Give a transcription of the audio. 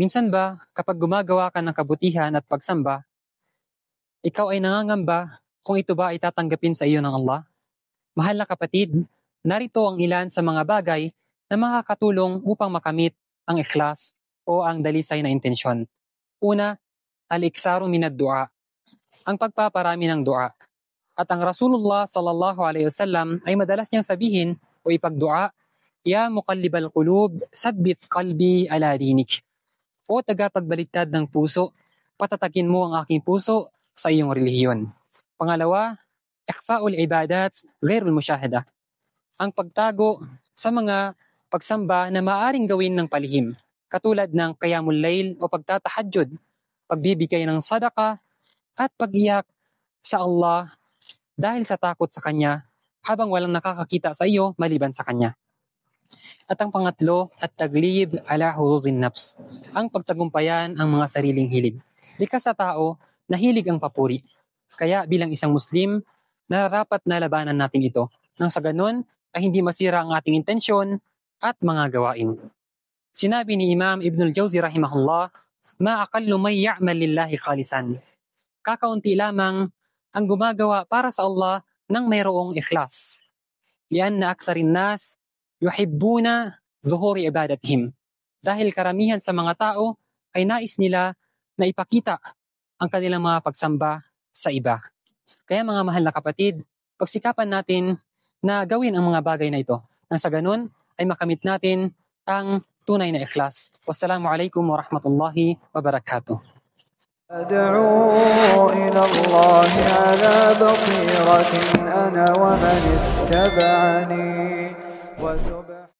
Minsan ba, kapag gumagawa ka ng kabutihan at pagsamba, ikaw ay nangangamba kung ito ba ay tatanggapin sa iyo ng Allah? Mahal na kapatid, narito ang ilan sa mga bagay na makakatulong upang makamit ang ikhlas o ang dalisay na intensyon. Una, al-iksaru minad du'a, ang pagpaparami ng dua. At ang Rasulullah sallallahu alaihi wasallam ay madalas niyang sabihin o ipagdua, "Ya muqallibal qulub, sabbit qalbi ala dinik." O tagapagbaligtad ng puso, patatagin mo ang aking puso sa iyong relihiyon. Pangalawa, ikhfa'ul ibadat ghairul musyahada, ang pagtago sa mga pagsamba na maaring gawin ng palihim, katulad ng qiyamul layl o pagtatahajjud, pagbibigay ng sadaka, at pag-iyak sa Allah dahil sa takot sa Kanya habang walang nakakakita sa iyo maliban sa Kanya. At ang pangatlo, at-taglib ala hududin nafs, ang pagtagumpayan ang mga sariling hilig. Likas sa tao na hilig ang papuri. Kaya bilang isang Muslim, nararapat na labanan natin ito nang sa ganun ay hindi masira ang ating intensyon at mga gawain. Sinabi ni Imam Ibn al-Jawzi rahimahullah, "Ma aqallu may ya'mal lillahi khalisan." Kakaunti lamang ang gumagawa para sa Allah nang mayroong ikhlas. Lianna aksarin nas yuhibbuna zuhuri ibadatihim. Dahil karamihan sa mga tao ay nais nila na ipakita ang kanilang mga pagsamba sa iba. Kaya mga mahal na kapatid, pagsikapan natin na gawin ang mga bagay na ito. Nang sa ganun ay makamit natin ang tunay na ikhlas. Wassalamualaikum warahmatullahi wabarakatuh. أدعو إلى الله على بصيرة أنا ومن اتبعني